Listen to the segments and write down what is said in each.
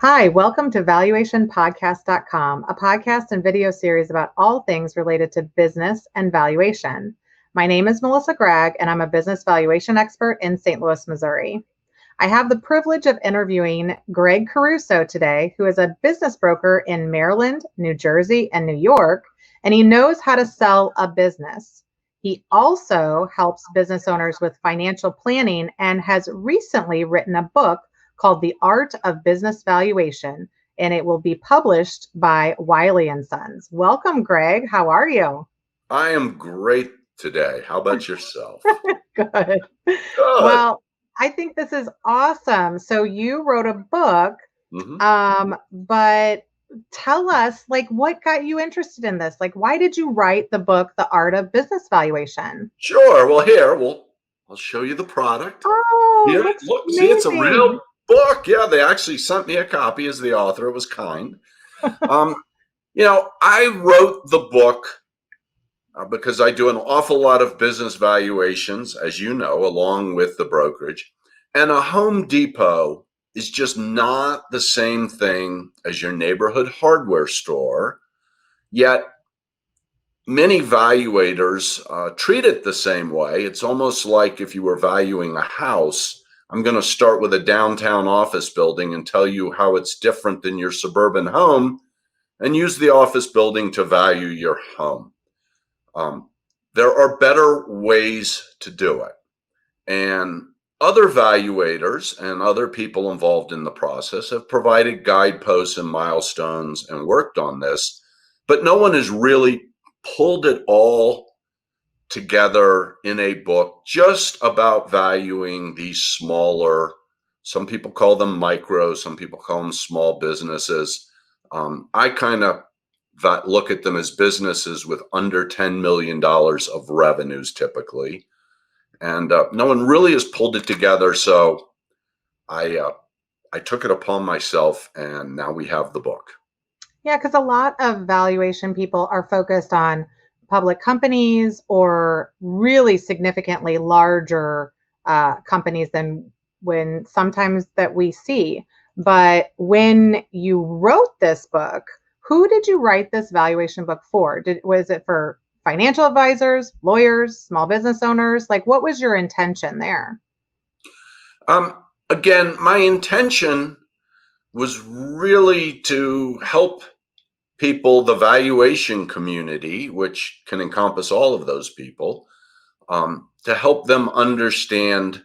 Hi, welcome to valuationpodcast.com, a podcast and video series about all things related to business and valuation. My name is Melissa Gragg, and I'm a business valuation expert in St. Louis, Missouri. I have the privilege of interviewing Greg Caruso today, who is a business broker in Maryland, New Jersey, and New York, and he knows how to sell a business. He also helps business owners with financial planning and has recently written a book called The Art of Business Valuation, and it will be published by Wiley & Sons. Welcome, Greg. How are you? I am great today. How about yourself? Good. Good. Well, I think this is awesome. So you wrote a book, but tell us, what got you interested in this? Why did you write the book, The Art of Business Valuation? Sure. Well, I'll show you the product. Oh, Here, looks look, amazing. see, it's a real book. Yeah, they actually sent me a copy as the author. It was kind. I wrote the book because I do an awful lot of business valuations, as you know, along with the brokerage. And a Home Depot is just not the same thing as your neighborhood hardware store. Yet many valuators treat it the same way. It's almost like if you were valuing a house. I'm going to start with a downtown office building and tell you how it's different than your suburban home and use the office building to value your home. There are better ways to do it. And other valuators and other people involved in the process have provided guideposts and milestones and worked on this, but no one has really pulled it all together in a book just about valuing these smaller, some people call them micro, some people call them small businesses. I kind of look at them as businesses with under $10 million of revenues typically. And no one really has pulled it together. So I took it upon myself, and now we have the book. Yeah, because a lot of valuation people are focused on public companies or really significantly larger companies than when sometimes that we see. But when you wrote this book, who did you write this valuation book for? Was it for financial advisors, lawyers, small business owners? What was your intention there? Again, my intention was really to help people, the valuation community, which can encompass all of those people, to help them understand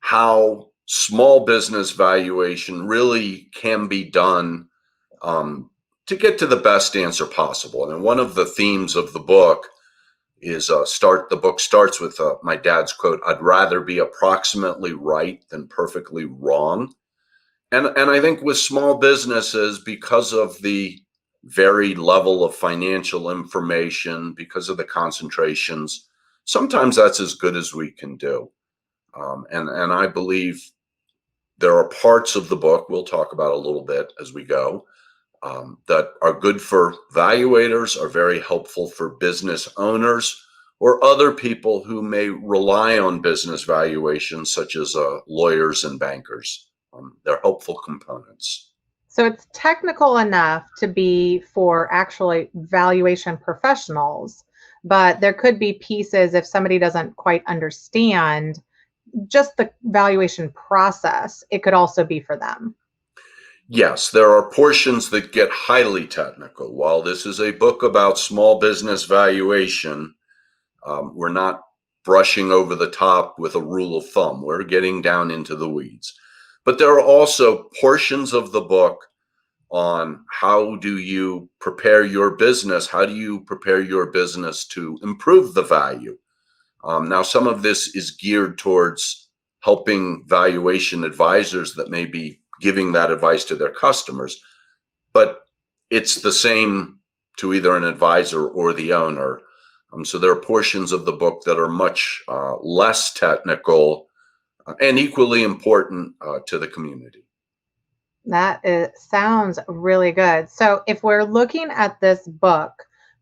how small business valuation really can be done to get to the best answer possible. And one of the themes of the book is the book starts with my dad's quote, "I'd rather be approximately right than perfectly wrong." And I think with small businesses, because of the varied level of financial information, because of the concentrations, sometimes that's as good as we can do. And I believe there are parts of the book we'll talk about a little bit as we go that are good for valuators, are very helpful for business owners or other people who may rely on business valuations, such as lawyers and bankers. They're helpful components. So it's technical enough to be for actually valuation professionals, but there could be pieces if somebody doesn't quite understand just the valuation process, it could also be for them. Yes, there are portions that get highly technical. While this is a book about small business valuation, we're not brushing over the top with a rule of thumb. We're getting down into the weeds. But there are also portions of the book on how do you prepare your business? How do you prepare your business to improve the value? Now, some of this is geared towards helping valuation advisors that may be giving that advice to their customers, but it's the same to either an advisor or the owner. So there are portions of the book that are much less technical and equally important to the community. Sounds really good. So if we're looking at this book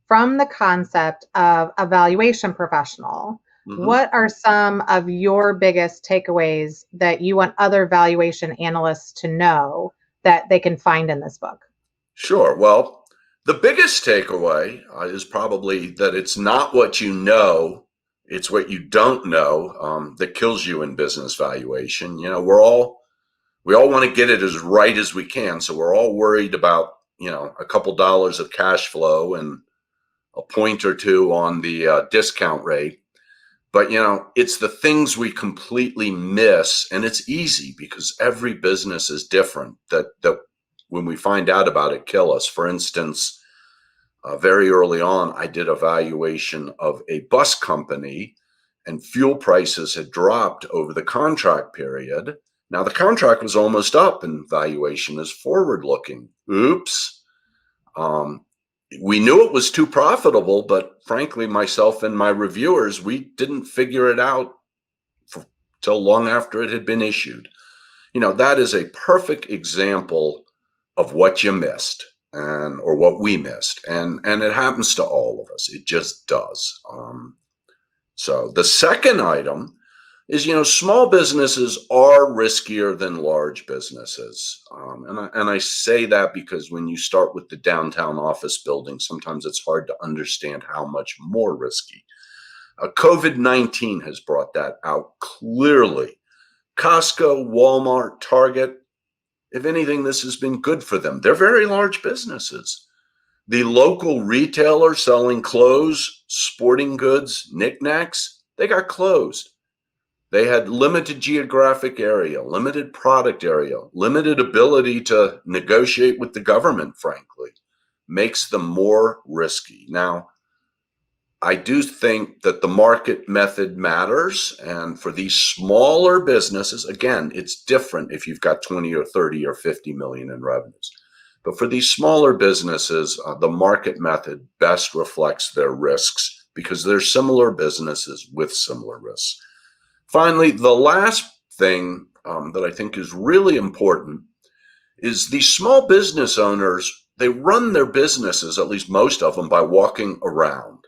from the concept of a valuation professional, what are some of your biggest takeaways that you want other valuation analysts to know that they can find in this book? Sure. Well, the biggest takeaway is probably that it's not what you know, it's what you don't know that kills you in business valuation. We all want to get it as right as we can. So we're all worried about, a couple dollars of cash flow and a point or two on the discount rate. But, it's the things we completely miss. And it's easy because every business is different that when we find out about it, kill us. For instance, very early on, I did a valuation of a bus company and fuel prices had dropped over the contract period. Now the contract was almost up and valuation is forward looking. Oops. We knew it was too profitable, but frankly, myself and my reviewers, we didn't figure it out till long after it had been issued. That is a perfect example of what you missed or what we missed. And it happens to all of us. It just does. So the second item is, small businesses are riskier than large businesses. And I say that because when you start with the downtown office building, sometimes it's hard to understand how much more risky. COVID-19 has brought that out clearly. Costco, Walmart, Target, if anything, this has been good for them. They're very large businesses. The local retailer selling clothes, sporting goods, knickknacks, they got closed. They had limited geographic area, limited product area, limited ability to negotiate with the government, frankly, makes them more risky. Now, I do think that the market method matters. And for these smaller businesses, again, it's different if you've got 20 or 30 or 50 million in revenues. But for these smaller businesses, the market method best reflects their risks because they're similar businesses with similar risks. Finally, the last thing that I think is really important is these small business owners, they run their businesses, at least most of them, by walking around.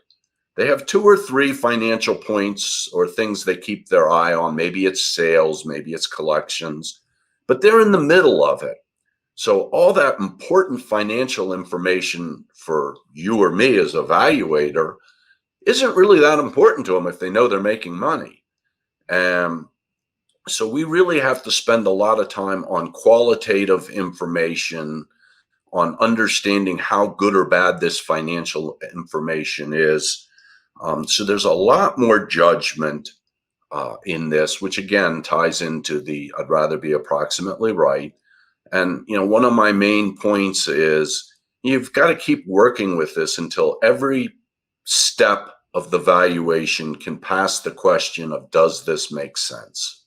They have 2 or 3 financial points or things they keep their eye on. Maybe it's sales, maybe it's collections, but they're in the middle of it. So all that important financial information for you or me as a valuator isn't really that important to them if they know they're making money. So we really have to spend a lot of time on qualitative information, on understanding how good or bad this financial information is. So there's a lot more judgment in this, which again ties into the I'd rather be approximately right. And, one of my main points is you've got to keep working with this until every step of the valuation can pass the question of, does this make sense?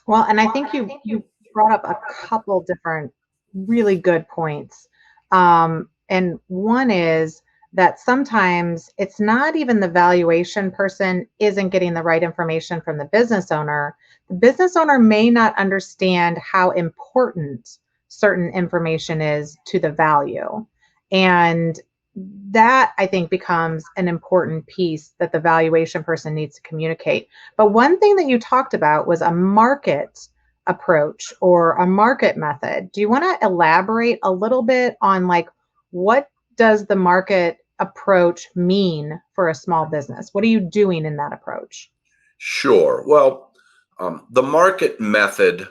Well, and I think you brought up a couple different really good points. And one is that sometimes it's not even the valuation person isn't getting the right information from the business owner. The business owner may not understand how important certain information is to the value. And that, I think, becomes an important piece that the valuation person needs to communicate. But one thing that you talked about was a market approach or a market method. Do you want to elaborate a little bit on what does the market approach mean for a small business? What are you doing in that approach? Sure. Well, the market method,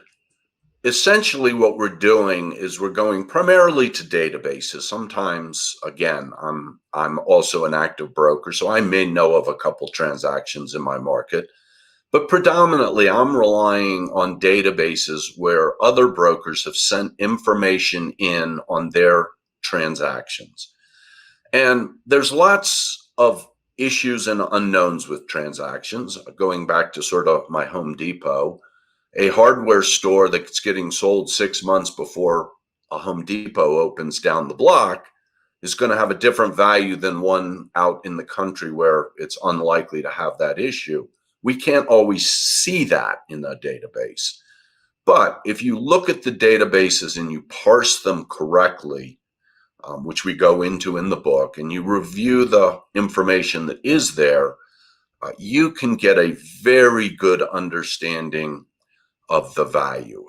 essentially what we're doing is we're going primarily to databases. Sometimes, again, I'm also an active broker, so I may know of a couple transactions in my market, but predominantly I'm relying on databases where other brokers have sent information in on their transactions. And there's lots of issues and unknowns with transactions. Going back to sort of my Home Depot, a hardware store that's getting sold 6 months before a Home Depot opens down the block is going to have a different value than one out in the country where it's unlikely to have that issue. We can't always see that in the database. But if you look at the databases and you parse them correctly, which we go into in the book, and you review the information that is there, you can get a very good understanding of the value.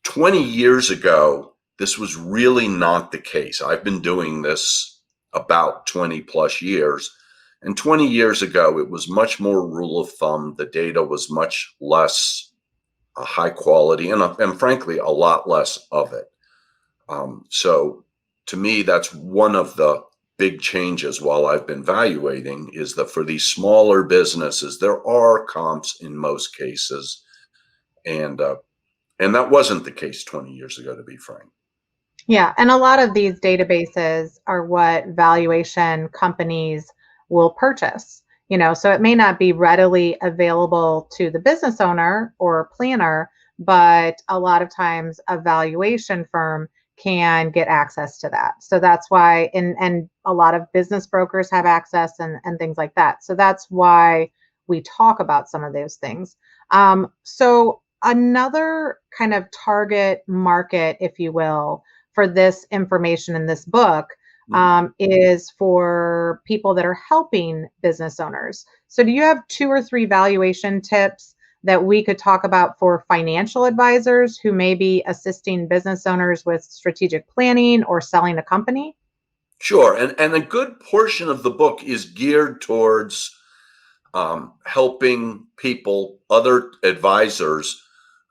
20 years ago, this was really not the case. I've been doing this about 20 plus years. And 20 years ago, it was much more rule of thumb. The data was much less high quality and frankly, a lot less of it. So to me, that's one of the big changes while I've been valuating is that for these smaller businesses, there are comps in most cases. And that wasn't the case 20 years ago, to be frank. Yeah, and a lot of these databases are what valuation companies will purchase. So it may not be readily available to the business owner or planner, but a lot of times a valuation firm can get access to that. So that's why, and a lot of business brokers have access and things like that. So that's why we talk about some of those things. So another kind of target market, if you will, for this information in this book is for people that are helping business owners. So do you have 2 or 3 valuation tips that we could talk about for financial advisors who may be assisting business owners with strategic planning or selling a company? Sure. And a good portion of the book is geared towards helping people, other advisors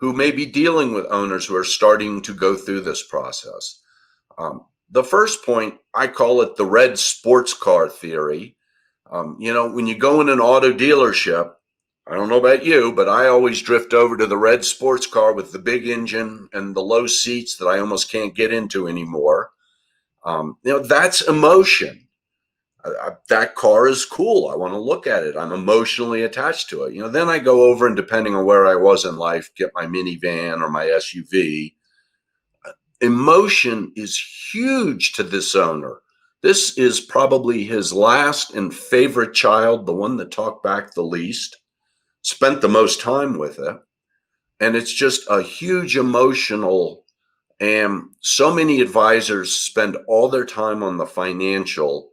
who may be dealing with owners who are starting to go through this process. The first point, I call it the red sports car theory. When you go in an auto dealership, I don't know about you, but I always drift over to the red sports car with the big engine and the low seats that I almost can't get into anymore. That's emotion. That car is cool. I want to look at it. I'm emotionally attached to it. Then I go over and depending on where I was in life, get my minivan or my SUV. Emotion is huge to this owner. This is probably his last and favorite child, the one that talked back the least, spent the most time with it. And it's just a huge emotional, and so many advisors spend all their time on the financial.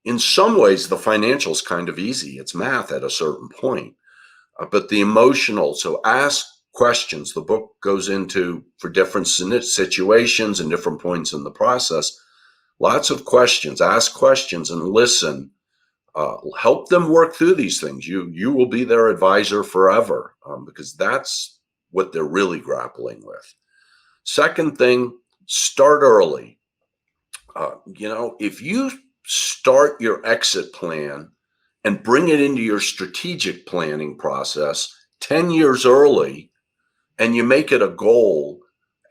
In some ways, the financial is kind of easy. It's math at a certain point, but the emotional. So ask questions. The book goes into for different situations and different points in the process. Lots of questions. Ask questions and listen. Help them work through these things. You will be their advisor forever because that's what they're really grappling with. Second thing, start early. If you start your exit plan and bring it into your strategic planning process 10 years early, and you make it a goal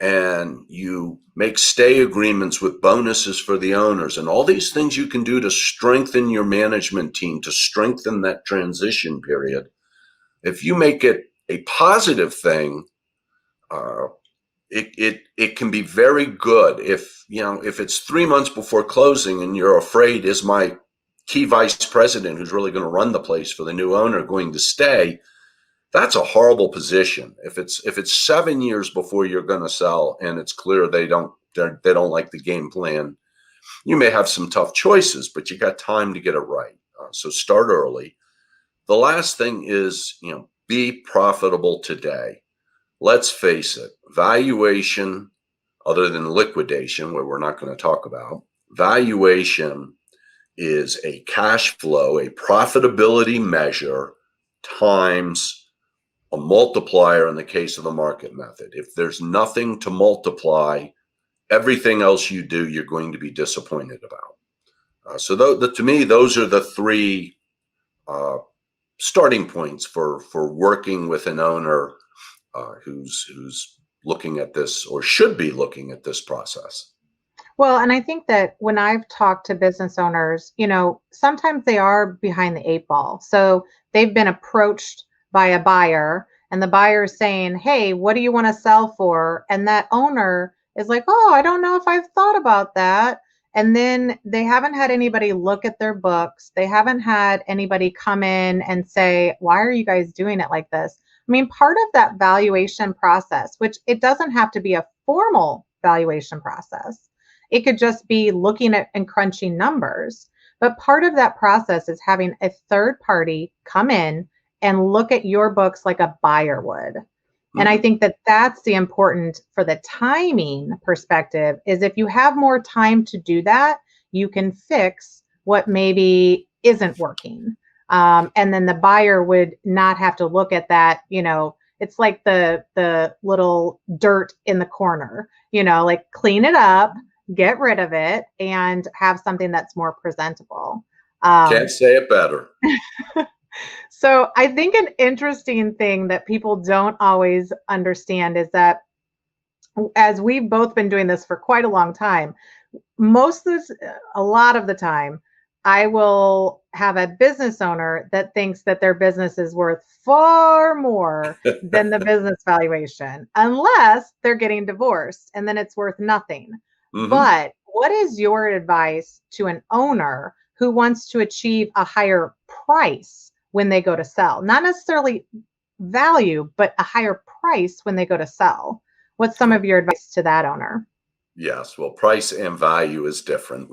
and you make stay agreements with bonuses for the owners and all these things you can do to strengthen your management team, to strengthen that transition period. If you make it a positive thing, it can be very good. If it's 3 months before closing and you're afraid, is my key vice president who's really going to run the place for the new owner going to stay? That's a horrible position. If it's 7 years before you're going to sell and it's clear they don't like the game plan, you may have some tough choices, but you got time to get it right. So start early. The last thing is, be profitable today. Let's face it, valuation, other than liquidation, where we're not going to talk about, valuation is a cash flow, a profitability measure times a multiplier in the case of the market method. If there's nothing to multiply, everything else you do, you're going to be disappointed about. So to me, those are the 3 starting points for working with an owner who's looking at this or should be looking at this process. Well, and I think that when I've talked to business owners, sometimes they are behind the 8 ball. So they've been approached by a buyer and the buyer is saying, hey, what do you want to sell for? And that owner is like, oh, I don't know if I've thought about that. And then they haven't had anybody look at their books. They haven't had anybody come in and say, why are you guys doing it like this? I mean, part of that valuation process, which it doesn't have to be a formal valuation process. It could just be looking at and crunching numbers. But part of that process is having a third party come in and look at your books like a buyer would. And I think that that's the important for the timing perspective is if you have more time to do that, you can fix what maybe isn't working. And then the buyer would not have to look at that, it's like the little dirt in the corner, like clean it up, get rid of it, and have something that's more presentable. Can't say it better. So I think an interesting thing that people don't always understand is that as we've both been doing this for quite a long time, a lot of the time, I will have a business owner that thinks that their business is worth far more than the business valuation, unless they're getting divorced, and then it's worth nothing. But what is your advice to an owner who wants to achieve a higher price when they go to sell? Not necessarily value, but a higher price when they go to sell. What's some of your advice to that owner? Yes, well, price and value is different.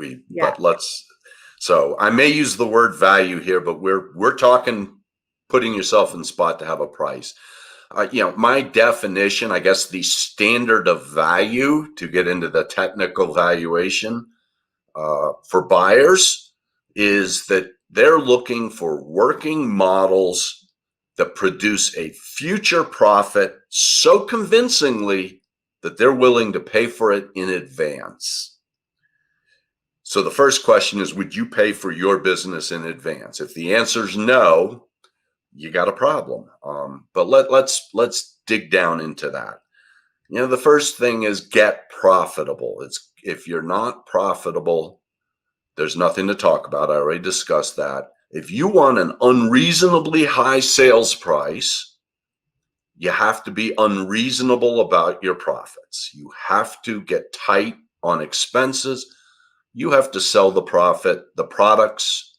So I may use the word value here, but we're talking putting yourself in the spot to have a price. My definition, I guess the standard of value to get into the technical valuation for buyers is that they're looking for working models that produce a future profit so convincingly that they're willing to pay for it in advance. So the first question is, would you pay for your business in advance? If the answer is no, you got a problem. But let's dig down into that. The first thing is get profitable. If you're not profitable, there's nothing to talk about. I already discussed that. If you want an unreasonably high sales price, you have to be unreasonable about your profits. You have to get tight on expenses. You have to sell the products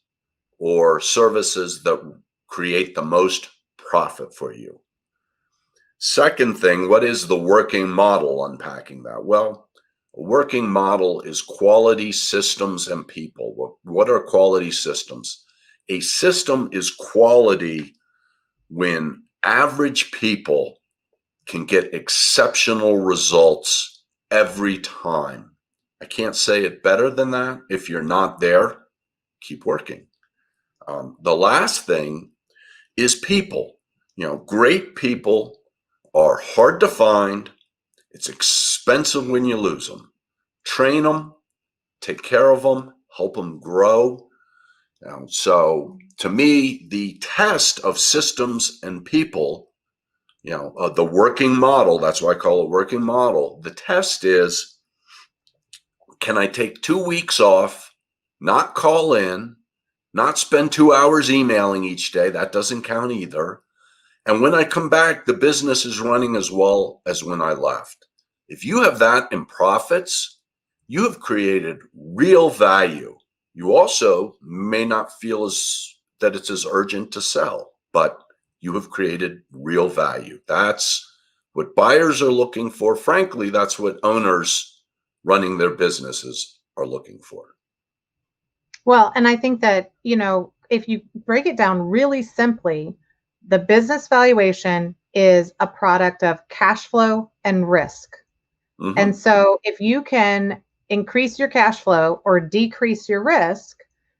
or services that create the most profit for you. Second thing, what is the working model? Unpacking that. Well, a working model is quality systems and people. What are quality systems? A system is quality when average people can get exceptional results every time. I can't say it better than that. If you're not there, keep working. The last thing is people. Great people are hard to find. It's expensive when you lose them. Train them, take care of them, help them grow. So to me, the test of systems and people, the working model, that's why I call it working model. The test is, can I take 2 weeks off, not call in, not spend 2 hours emailing each day? That doesn't count either. And when I come back, the business is running as well as when I left. If you have that in profits, you have created real value. You also may not feel that it's as urgent to sell, but you have created real value. That's what buyers are looking for. Frankly, that's what owners running their businesses are looking for. Well, and I think that, if you break it down really simply, the business valuation is a product of cash flow and risk. And so if you can increase your cash flow or decrease your risk,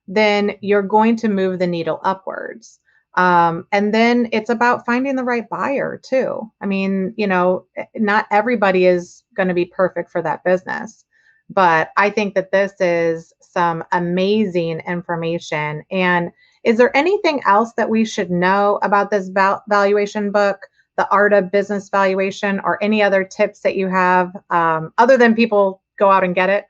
then you're going to move the needle upwards. And then it's about finding the right buyer too. I mean, not everybody is going to be perfect for that business, but I think that this is some amazing information. And is there anything else that we should know about this valuation book, The Art of Business Valuation, or any other tips that you have other than people go out and get it?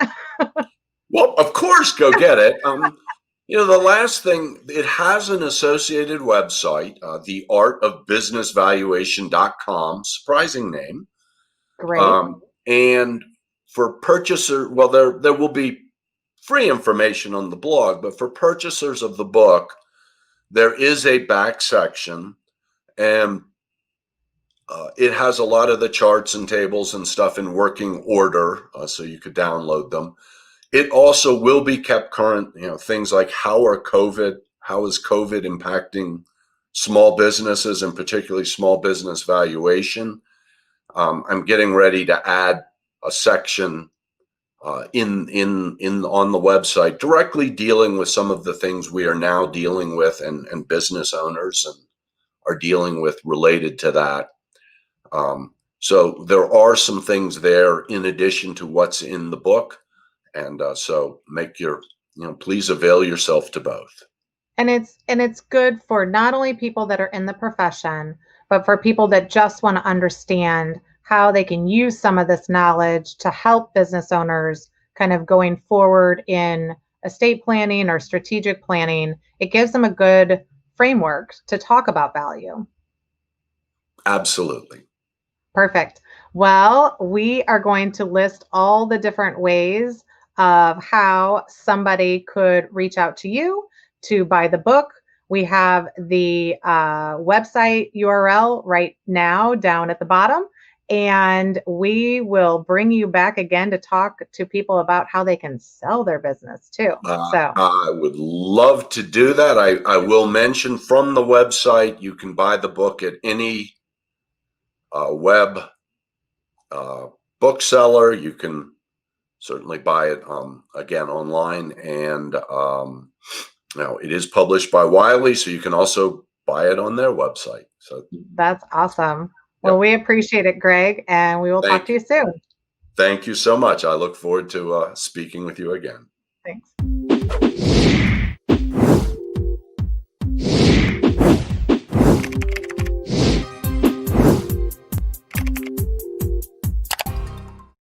Well, of course, go get it. The last thing, it has an associated website, theartofbusinessvaluation.com, surprising name. Great. And for purchaser, well, there will be free information on the blog, but for purchasers of the book, there is a back section, and it has a lot of the charts and tables and stuff in working order, so you could download them. It also will be kept current, things like how is COVID impacting small businesses and particularly small business valuation. I'm getting ready to add a section in on the website directly dealing with some of the things we are now dealing with, and business owners and are dealing with related to that. So there are some things there in addition to what's in the book, and so please avail yourself to both. And it's good for not only people that are in the profession, but for people that just want to understand how they can use some of this knowledge to help business owners kind of going forward in estate planning or strategic planning. It gives them a good framework to talk about value. Absolutely. Perfect. Well, we are going to list all the different ways of how somebody could reach out to you to buy the book. We have the website URL right now down at the bottom, and we will bring you back again to talk to people about how they can sell their business too. So I would love to do that. I will mention from the website, you can buy the book at any web bookseller. You can certainly buy it again online, and now it is published by Wiley, so you can also buy it on their website. So that's awesome. Well, we appreciate it, Greg, and we will talk to you soon. Thank you so much. I look forward to speaking with you again. Thanks.